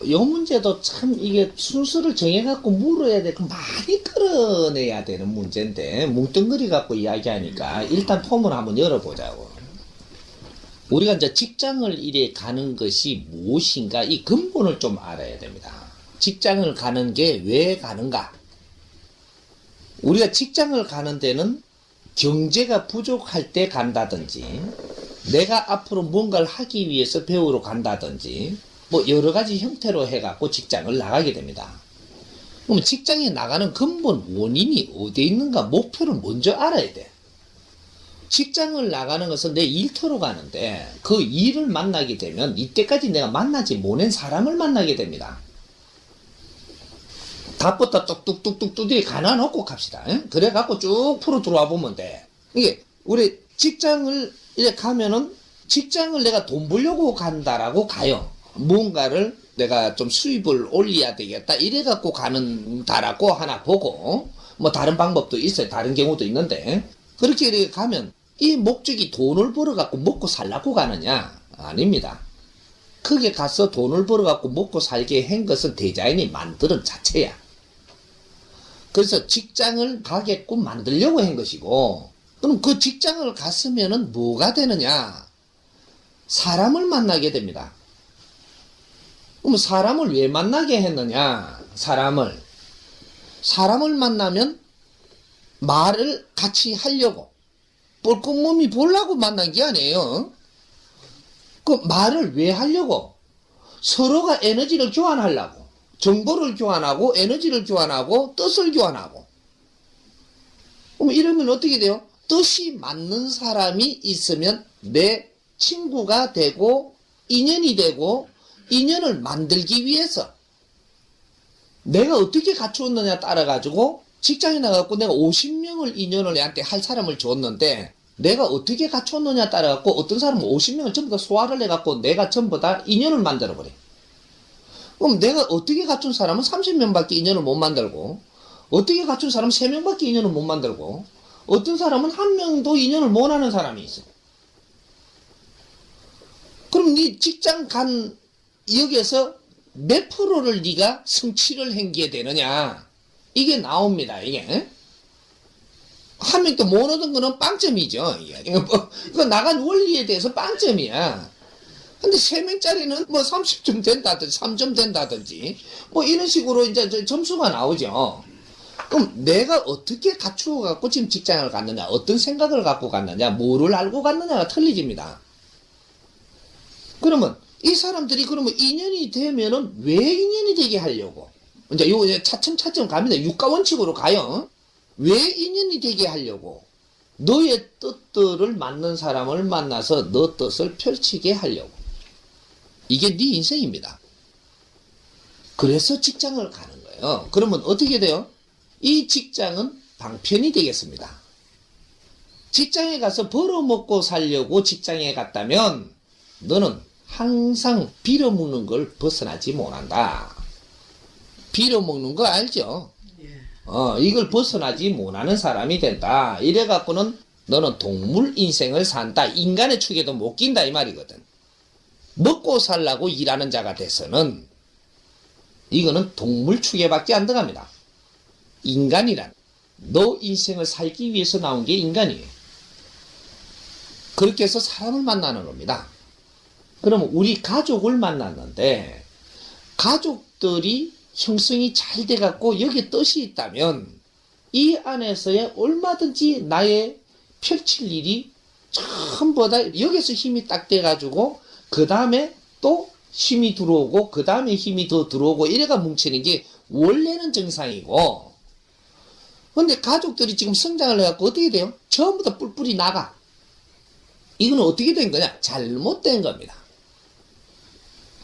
요 문제도 참 이게 순서를 정해갖고 물어야 돼. 그 많이 끌어내야 되는 문제인데, 뭉뚱그리 갖고 이야기하니까 일단 폼을 한번 열어보자고. 우리가 이제 직장을 이래 가는 것이 무엇인가, 이 근본을 좀 알아야 됩니다. 직장을 가는 게 왜 가는가? 우리가 직장을 가는 데는 경제가 부족할 때 간다든지, 내가 앞으로 뭔가를 하기 위해서 배우러 간다든지, 뭐 여러 가지 형태로 해갖고 직장을 나가게 됩니다. 그럼 직장에 나가는 근본 원인이 어디에 있는가, 목표를 먼저 알아야 돼. 직장을 나가는 것은 내 일터로 가는데, 그 일을 만나게 되면 이때까지 내가 만나지 못한 사람을 만나게 됩니다. 답부터 뚝뚝뚝뚝뚝 가놔놓고 갑시다. 그래갖고 쭉 풀어 들어와 보면 돼. 이게 우리 직장을 이제 가면은, 직장을 내가 돈 벌려고 간다라고 가요. 뭔가를 내가 좀 수입을 올려야 되겠다 이래갖고 가는다라고 하나 보고, 뭐 다른 방법도 있어요. 다른 경우도 있는데, 그렇게 이렇게 가면 이 목적이 돈을 벌어갖고 먹고 살라고 가느냐? 아닙니다. 거기에 가서 돈을 벌어갖고 먹고 살게 한 것은 디자인이 만드는 자체야. 그래서 직장을 가게끔 만들려고 한 것이고, 그럼 그 직장을 갔으면은 뭐가 되느냐? 사람을 만나게 됩니다. 그럼 사람을 왜 만나게 했느냐? 사람을 만나면 말을 같이 하려고, 뻘끔몸이 보려고 만난 게 아니에요. 그 말을 왜 하려고? 서로가 에너지를 교환하려고, 정보를 교환하고, 에너지를 교환하고, 뜻을 교환하고. 그럼 이러면 어떻게 돼요? 뜻이 맞는 사람이 있으면 내 친구가 되고, 인연이 되고, 인연을 만들기 위해서 내가 어떻게 갖추었느냐 따라가지고, 직장에 나가고 내가 50명을 인연을 얘한테 할 사람을 줬는데, 내가 어떻게 갖추었느냐 따라가고 어떤 사람은 50명을 전부 다 소화를 해갖고 내가 전부 다 인연을 만들어버려. 그럼 내가 어떻게 갖춘 사람은 30명밖에 인연을 못 만들고, 어떻게 갖춘 사람은 3명밖에 인연을 못 만들고, 어떤 사람은 1명도 인연을 못 하는 사람이 있어. 그럼 네 직장 간 여기에서 몇 프로를 네가 성취를 한 게 되느냐? 이게 나옵니다. 이게 한 명도 못 얻은 거는 빵점이죠. 이거 나간 원리에 대해서 빵점이야. 근데 3명짜리는 뭐 30점 된다든지 3점 된다든지 뭐 이런 식으로 이제 점수가 나오죠. 그럼 내가 어떻게 갖추어 갖고 지금 직장을 갔느냐, 어떤 생각을 갖고 갔느냐, 뭐를 알고 갔느냐가 틀리집니다. 그러면 이 사람들이 그러면 인연이 되면은 왜 인연이 되게 하려고? 이제 요 차츰차츰 갑니다. 육가원칙으로 가요. 왜 인연이 되게 하려고? 너의 뜻들을 맞는 사람을 만나서 너 뜻을 펼치게 하려고. 이게 네 인생입니다. 그래서 직장을 가는 거예요. 그러면 어떻게 돼요? 이 직장은 방편이 되겠습니다. 직장에 가서 벌어먹고 살려고 직장에 갔다면 너는 항상 빌어먹는 걸 벗어나지 못한다. 빌어먹는 거 알죠? 이걸 벗어나지 못하는 사람이 된다. 이래갖고는 너는 동물 인생을 산다. 인간의 축에도 못 낀다 이 말이거든. 먹고 살라고 일하는 자가 돼서는 이거는 동물 축에밖에 안 들어갑니다. 인간이란 너 인생을 살기 위해서 나온 게 인간이에요. 그렇게 해서 사람을 만나는 겁니다. 그러면 우리 가족을 만났는데 가족들이 형성이 잘 돼갖고 여기에 뜻이 있다면 이 안에서의 얼마든지 나의 펼칠 일이 전부 다 여기서 힘이 딱 돼가지고 그 다음에 또 힘이 들어오고 그 다음에 힘이 더 들어오고 이래가 뭉치는 게 원래는 정상이고, 근데 가족들이 지금 성장을 해갖고 어떻게 돼요? 전부 다 뿔뿔이 나가. 이건 어떻게 된 거냐? 잘못된 겁니다.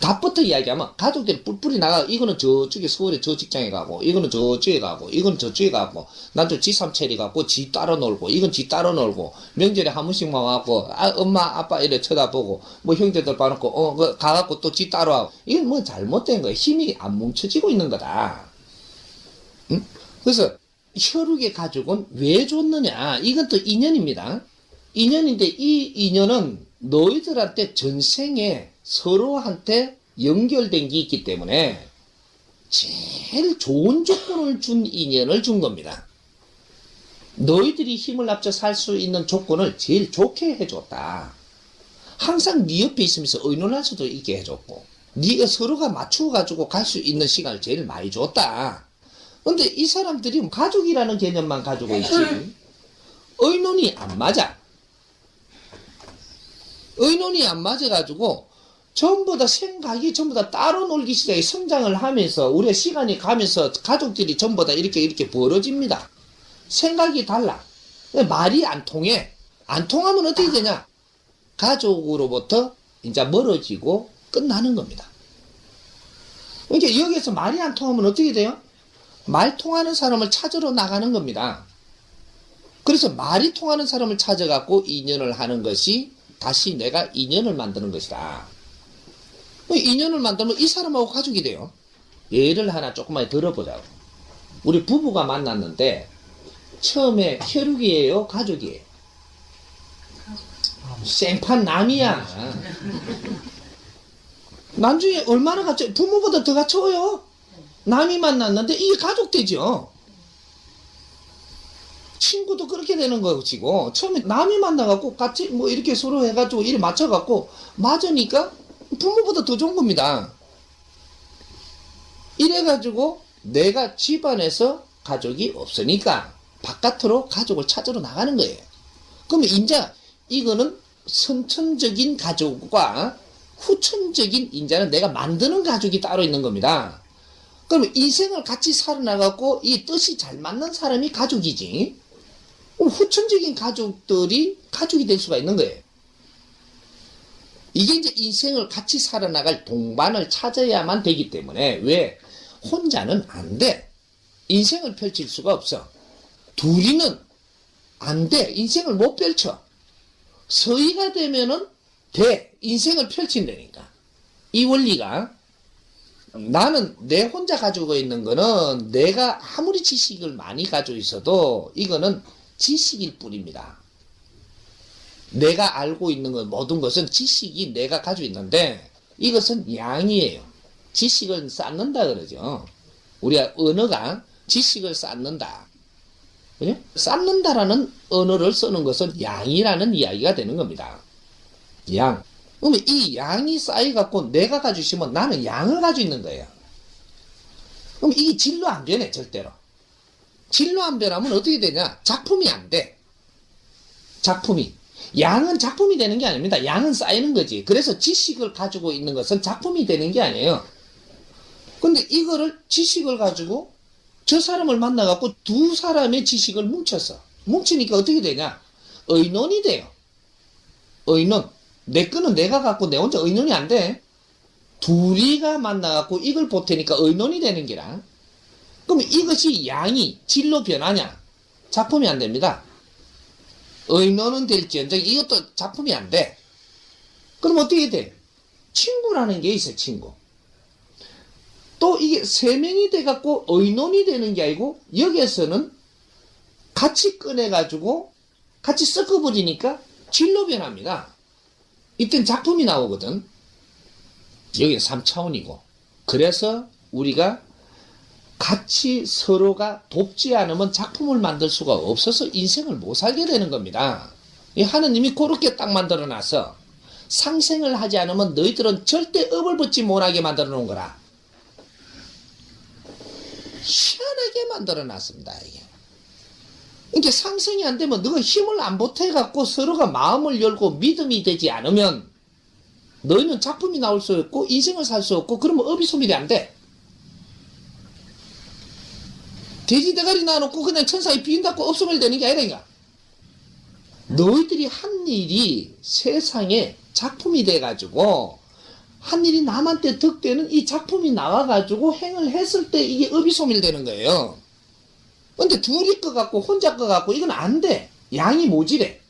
답부터 이야기하면 가족들이 뿔뿔이 나가. 이거는 저쪽에 서울에 저 직장에 가고, 이거는 저쪽에 가고, 이거는 저쪽에 가고, 난 저 지삼체리 가고, 지 따로 놀고, 이건 지 따로 놀고, 명절에 한 번씩만 와갖고, 엄마, 아빠 이래 쳐다보고, 뭐 형제들 봐놓고, 가갖고 또 지 따로 하고. 이건 뭐 잘못된 거야. 힘이 안 뭉쳐지고 있는 거다. 응? 그래서 혈육의 가족은 왜 좋느냐? 이건 또 인연입니다. 인연인데 이 인연은 너희들한테 전생에 서로한테 연결된 게 있기 때문에 제일 좋은 조건을 준 인연을 준 겁니다. 너희들이 힘을 합쳐 살 수 있는 조건을 제일 좋게 해줬다. 항상 네 옆에 있으면서 의논할 수도 있게 해줬고, 네가 서로가 맞추어 가지고 갈 수 있는 시간을 제일 많이 줬다. 근데 이 사람들이 가족이라는 개념만 가지고 있지 의논이 안 맞아. 의논이 안 맞아가지고 전부 다 생각이 전부 다 따로 놀기 시작해. 성장을 하면서 우리의 시간이 가면서 가족들이 전부 다 이렇게 벌어집니다. 생각이 달라. 말이 안 통해. 안 통하면 어떻게 되냐? 가족으로부터 이제 멀어지고 끝나는 겁니다. 그러니까 여기에서 말이 안 통하면 어떻게 돼요? 말 통하는 사람을 찾으러 나가는 겁니다. 그래서 말이 통하는 사람을 찾아갖고 인연을 하는 것이 다시 내가 인연을 만드는 것이다. 인연을 만들면 이 사람하고 가족이 돼요. 예를 하나 조금만 들어보자고. 우리 부부가 만났는데 처음에 혈육이에요? 가족이에요? 생판 남이야. 나중에 얼마나 같이 부모보다 더 갖춰요. 남이 만났는데 이게 가족 되죠. 친구도 그렇게 되는 것이고, 처음에 남이 만나갖고 같이 뭐 이렇게 서로 해가지고 이래 맞춰갖고 맞으니까 부모보다 더 좋은 겁니다. 이래가지고 내가 집안에서 가족이 없으니까 바깥으로 가족을 찾으러 나가는 거예요. 그러면 이제 이거는 선천적인 가족과 후천적인 인자는 내가 만드는 가족이 따로 있는 겁니다. 그러면 인생을 같이 살아나가고 이 뜻이 잘 맞는 사람이 가족이지. 후천적인 가족들이 가족이 될 수가 있는 거예요. 이게 이제 인생을 같이 살아나갈 동반을 찾아야만 되기 때문에 왜? 혼자는 안 돼. 인생을 펼칠 수가 없어. 둘이는 안 돼. 인생을 못 펼쳐. 서희가 되면은 돼. 인생을 펼친다니까. 이 원리가 나는 내 혼자 가지고 있는 거는 내가 아무리 지식을 많이 가지고 있어도 이거는 지식일 뿐입니다. 내가 알고 있는 것, 모든 것은 지식이 내가 가지고 있는데 이것은 양이에요. 지식을 쌓는다 그러죠. 우리가 언어가 지식을 쌓는다. 그죠? 쌓는다라는 언어를 쓰는 것은 양이라는 이야기가 되는 겁니다. 양. 그러면 이 양이 쌓여갖고 내가 가지고 있으면 나는 양을 가지고 있는 거예요. 그럼 이게 질로 안 변해, 절대로. 질로 안 변하면 어떻게 되냐? 작품이 안 돼. 작품이. 양은 작품이 되는 게 아닙니다. 양은 쌓이는 거지. 그래서 지식을 가지고 있는 것은 작품이 되는 게 아니에요. 근데 이거를 지식을 가지고 저 사람을 만나갖고 두 사람의 지식을 뭉쳤어. 뭉치니까 어떻게 되냐? 의논이 돼요. 의논. 내 거는 내가 갖고 내 혼자 의논이 안 돼. 둘이가 만나갖고 이걸 보태니까 의논이 되는 게라. 그러면 이것이 양이 질로 변하냐? 작품이 안 됩니다. 의논은 될지언정 이것도 작품이 안 돼. 그럼 어떻게 돼? 친구라는 게 있어요, 친구. 또 이게 세 명이 돼갖고 의논이 되는 게 아니고 여기에서는 같이 꺼내가지고 같이 섞어버리니까 질로 변합니다. 이땐 작품이 나오거든. 여기는 3차원이고. 그래서 우리가 같이 서로가 돕지 않으면 작품을 만들 수가 없어서 인생을 못 살게 되는 겁니다. 하느님이 그렇게 딱 만들어 놨어. 상생을 하지 않으면 너희들은 절대 업을 벗지 못하게 만들어 놓은 거라. 희한하게 만들어 놨습니다, 이게. 이게 상생이 안 되면 너가 힘을 안 보태갖고 서로가 마음을 열고 믿음이 되지 않으면 너희는 작품이 나올 수 없고 인생을 살 수 없고 그러면 업이 소멸이 안 돼. 돼지 대가리 놔놓고 그냥 천상에 비인닫고 업소멸 되는 게 아니라니까. 너희들이 한 일이 세상에 작품이 돼가지고 한 일이 남한테 득되는 이 작품이 나와가지고 행을 했을 때 이게 업이 소멸되는 거예요. 근데 둘이 거 갖고 혼자 거 갖고 이건 안 돼. 양이 모질해.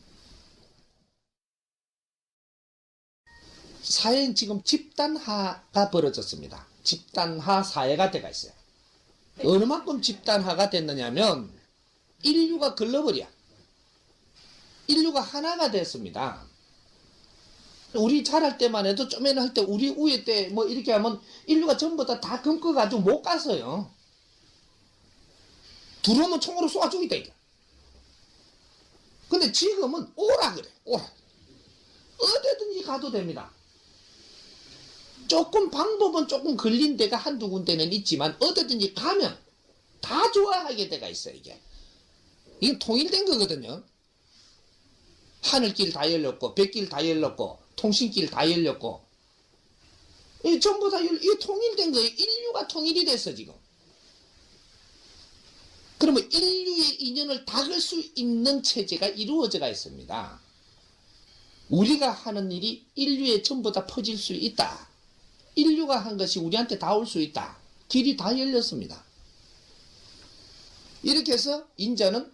사회는 지금 집단화가 벌어졌습니다. 집단화 사회가 돼가 있어요. 어느 만큼 집단화가 됐느냐면 인류가 글로벌이야. 인류가 하나가 됐습니다. 우리 자랄 때만 해도 좀에는 할 때 우리 우에 때 뭐 이렇게 하면 인류가 전부 다 검거가지고 못 갔어요. 들어오면 총으로 쏘아 죽이다 이거. 근데 지금은 오라 그래. 오라. 어디든지 가도 됩니다. 조금 방법은 조금 걸린 데가 한두 군데는 있지만 어디든지 가면 다 좋아하게 데가 있어요. 이게 통일된 거거든요. 하늘길 다 열렸고 백길 다 열렸고 통신길 다 열렸고 이 전부 다 이 통일된 거예요. 인류가 통일이 됐어 지금. 그러면 인류의 인연을 닦을 수 있는 체제가 이루어져가 있습니다. 우리가 하는 일이 인류에 전부 다 퍼질 수 있다. 인류가 한 것이 우리한테 다 올 수 있다. 길이 다 열렸습니다. 이렇게 해서 인자는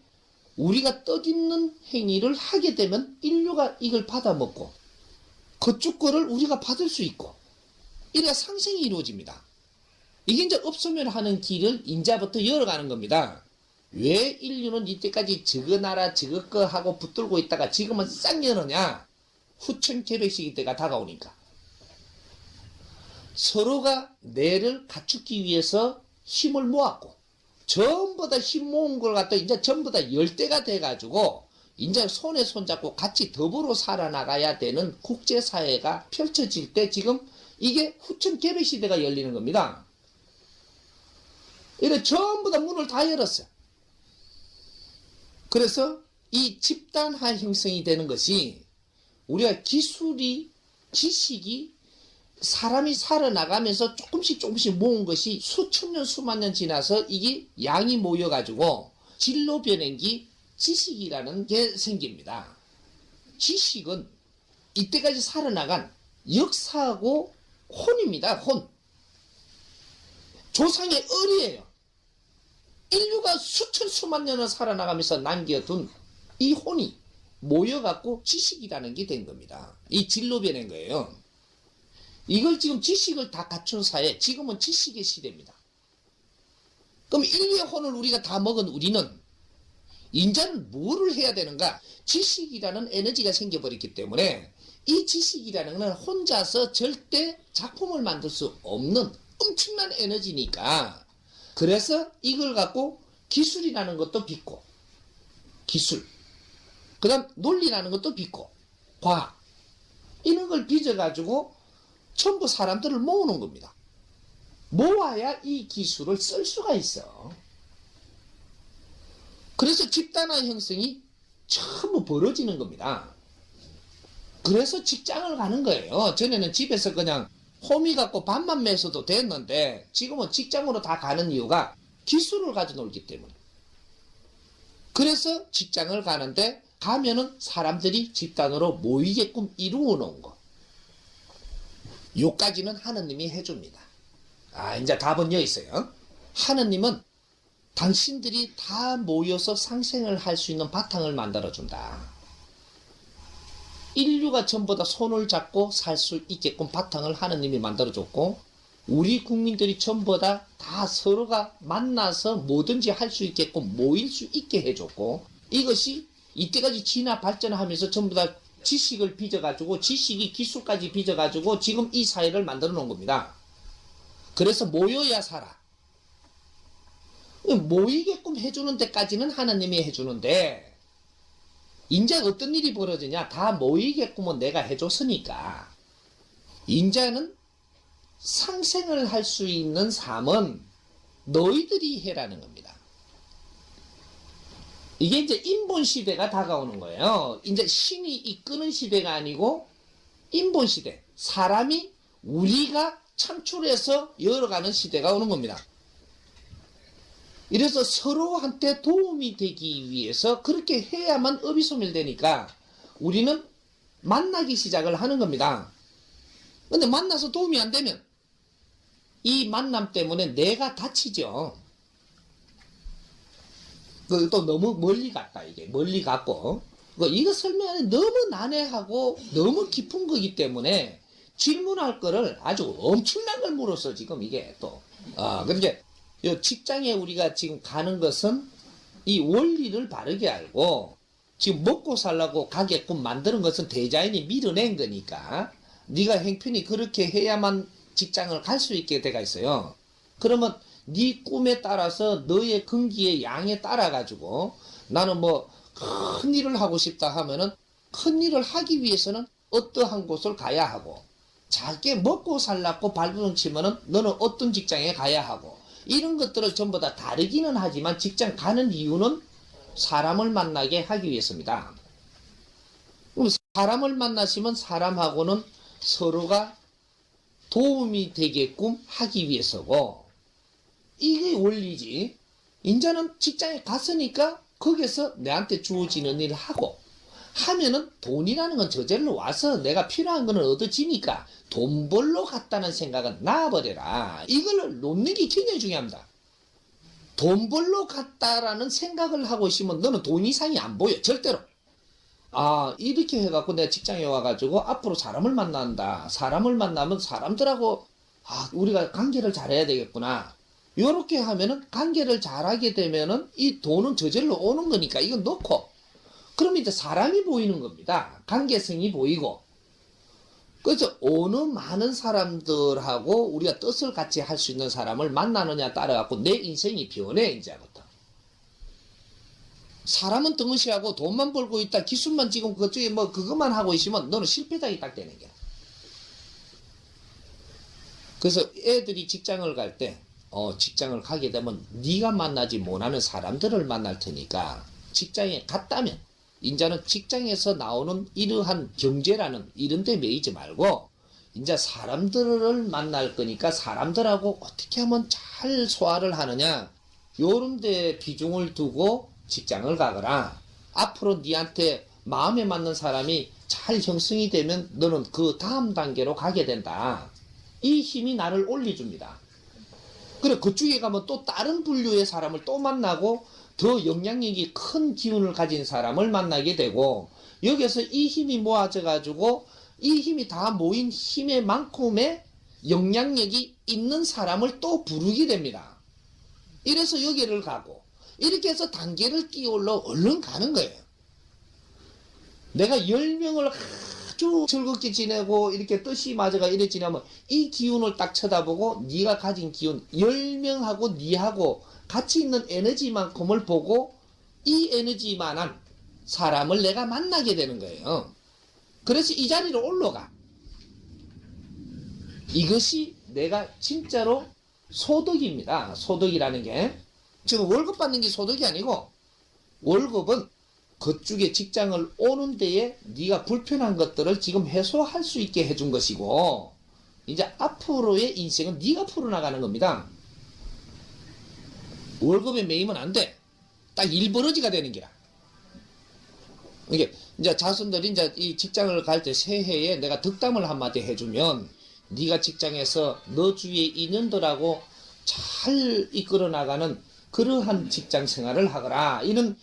우리가 뜻있는 행위를 하게 되면 인류가 이걸 받아먹고 그쪽 거를 우리가 받을 수 있고 이래야 상생이 이루어집니다. 이게 이제 없으면 하는 길을 인자부터 열어가는 겁니다. 왜 인류는 이때까지 저거 나라 저거 거 하고 붙들고 있다가 지금은 싹 여느냐? 후천개백식이 때가 다가오니까. 서로가 뇌를 갖추기 위해서 힘을 모았고 전부 다 힘 모은 걸 갖다 이제 전부 다 열대가 돼가지고 이제 손에 손잡고 같이 더불어 살아나가야 되는 국제사회가 펼쳐질 때 지금 이게 후천개백시대가 열리는 겁니다. 이래 전부 다 문을 다 열었어요. 그래서 이 집단화 형성이 되는 것이 우리가 기술이 지식이 사람이 살아나가면서 조금씩 모은 것이 수천 년 수만 년 지나서 이게 양이 모여가지고 진로 변행기 지식이라는 게 생깁니다. 지식은 이때까지 살아나간 역사하고 혼입니다. 혼. 조상의 을이에요. 인류가 수천 수만 년을 살아나가면서 남겨둔 이 혼이 모여갖고 지식이라는 게 된 겁니다. 이 진로 변행 거예요. 이걸 지금 지식을 다 갖춘 사회, 지금은 지식의 시대입니다. 그럼 인류의 혼을 우리가 다 먹은 우리는 인자는 뭐를 해야 되는가? 지식이라는 에너지가 생겨버렸기 때문에 이 지식이라는 것은 혼자서 절대 작품을 만들 수 없는 엄청난 에너지니까 그래서 이걸 갖고 기술이라는 것도 빚고 기술 그 다음 논리라는 것도 빚고 과학 이런 걸 빚어가지고 전부 사람들을 모으는 겁니다. 모아야 이 기술을 쓸 수가 있어. 그래서 집단화 형성이 전부 벌어지는 겁니다. 그래서 직장을 가는 거예요. 전에는 집에서 그냥 호미 갖고 밥만 매서도 됐는데 지금은 직장으로 다 가는 이유가 기술을 가지고 놀기 때문에. 그래서 직장을 가는데 가면은 사람들이 집단으로 모이게끔 이루어 놓은 거. 요까지는 하느님이 해줍니다. 이제 답은 여기 있어요. 하느님은 당신들이 다 모여서 상생을 할 수 있는 바탕을 만들어준다. 인류가 전부 다 손을 잡고 살 수 있게끔 바탕을 하느님이 만들어줬고 우리 국민들이 전부 다 서로가 만나서 뭐든지 할 수 있게끔 모일 수 있게 해줬고 이것이 이때까지 진화 발전하면서 전부 다 지식을 빚어가지고 지식이 기술까지 빚어가지고 지금 이 사회를 만들어 놓은 겁니다. 그래서 모여야 살아. 모이게끔 해주는 데까지는 하나님이 해주는데 이제 어떤 일이 벌어지냐 다 모이게끔은 내가 해줬으니까 이제는 상생을 할 수 있는 삶은 너희들이 해라는 겁니다. 이게 이제 인본 시대가 다가오는 거예요. 이제 신이 이끄는 시대가 아니고 인본 시대. 사람이 우리가 창출해서 열어가는 시대가 오는 겁니다. 이래서 서로한테 도움이 되기 위해서 그렇게 해야만 업이소멸되니까 우리는 만나기 시작을 하는 겁니다. 근데 만나서 도움이 안 되면 이 만남 때문에 내가 다치죠. 또 너무 멀리 갔다 이게 멀리 갔고 이거 설명하기 너무 난해하고 너무 깊은 거기 때문에 질문할 거를 아주 엄청난 걸 물었어 지금 이게 또 그렇게 직장에 우리가 지금 가는 것은 이 원리를 바르게 알고 지금 먹고 살라고 가게끔 만드는 것은 대자연이 밀어낸 거니까 네가 행편이 그렇게 해야만 직장을 갈 수 있게 돼가 있어요. 그러면 네 꿈에 따라서 너의 근기의 양에 따라 가지고 나는 뭐 큰 일을 하고 싶다 하면은 큰 일을 하기 위해서는 어떠한 곳을 가야 하고, 작게 먹고 살라고 발버둥 치면은 너는 어떤 직장에 가야 하고, 이런 것들을 전부 다 다르기는 하지만 직장 가는 이유는 사람을 만나게 하기 위해서입니다. 그럼 사람을 만나시면 사람하고는 서로가 도움이 되게끔 하기 위해서고, 이게 원리지. 인자는 직장에 갔으니까 거기서 내한테 주어지는 일을 하고, 하면은 돈이라는 건 저절로 와서 내가 필요한 거는 얻어지니까 돈 벌러 갔다는 생각은 놔버려라. 이걸 놓는 게 굉장히 중요합니다. 돈 벌러 갔다라는 생각을 하고 있으면 너는 돈 이상이 안 보여. 절대로. 아, 이렇게 해갖고 내가 직장에 와가지고 앞으로 사람을 만난다. 사람을 만나면 사람들하고 우리가 관계를 잘해야 되겠구나. 요렇게 하면은 관계를 잘하게 되면은 이 돈은 저절로 오는 거니까 이건 놓고, 그러면 이제 사람이 보이는 겁니다. 관계성이 보이고. 그래서 어느 많은 사람들하고 우리가 뜻을 같이 할 수 있는 사람을 만나느냐 따라갖고 내 인생이 변해, 이제부터. 사람은 덩어시하고 돈만 벌고 있다, 기술만 지금 그쪽에 뭐 그것만 하고 있으면 너는 실패작이 딱 되는 거야. 그래서 애들이 직장을 갈 때, 직장을 가게 되면 네가 만나지 못하는 사람들을 만날 테니까 직장에 갔다면 인자는 직장에서 나오는 이러한 경제라는 이런 데 매이지 말고 이제 사람들을 만날 거니까 사람들하고 어떻게 하면 잘 소화를 하느냐, 요런 데 비중을 두고 직장을 가거라. 앞으로 니한테 마음에 맞는 사람이 잘 형성이 되면 너는 그 다음 단계로 가게 된다. 이 힘이 나를 올려줍니다. 그래, 그쪽에 가면 또 다른 분류의 사람을 또 만나고 더 영향력이 큰 기운을 가진 사람을 만나게 되고, 여기서 이 힘이 모아져 가지고 이 힘이 다 모인 힘의 만큼의 영향력이 있는 사람을 또 부르게 됩니다. 이래서 여기를 가고, 이렇게 해서 단계를 끼올러 얼른 가는 거예요. 내가 10명을 아주 즐겁게 지내고 이렇게 뜻이 맞아가 이래 지내면 이 기운을 딱 쳐다보고 네가 가진 기운 10명하고 니하고 같이 있는 에너지만큼을 보고 이 에너지만한 사람을 내가 만나게 되는 거예요. 그래서 이 자리로 올라가. 이것이 내가 진짜로 소득입니다. 소득이라는 게 지금 월급 받는 게 소득이 아니고, 월급은 그쪽에 직장을 오는 데에 네가 불편한 것들을 지금 해소할 수 있게 해준 것이고, 이제 앞으로의 인생은 네가 풀어나가는 겁니다. 월급에 매이면 안 돼. 딱 일버러지가 되는 게라. 이게 이제 자손들이 이제 이 직장을 갈 때 새해에 내가 덕담을 한마디 해주면, 네가 직장에서 너 주위의 인연들하고 잘 이끌어 나가는 그러한 직장 생활을 하거라. 이런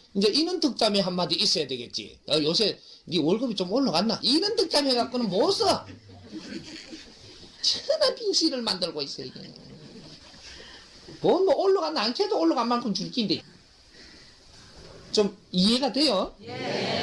덕담이 한마디 있어야 되겠지. 요새 네 월급이 좀 올라갔나? 이런 덕담 해갖고는 못 써. 천하 빙시를 만들고 있어, 이게. 뭐 올라갔나? 안 캐도 올라간 만큼 줄 긴데. 좀 이해가 돼요? 예.